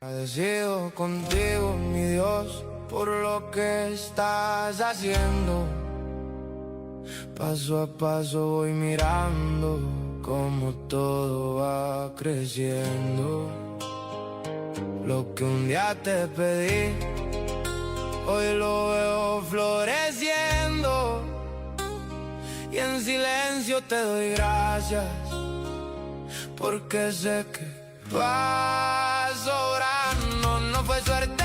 Agradecido contigo, mi Dios, por lo que estás haciendo. Paso a paso voy mirando cómo todo va creciendo. Lo que un día te pedí, hoy lo veo floreciendo. Y en silencio te doy gracias, porque sé que vas sobrando. No fue suerte,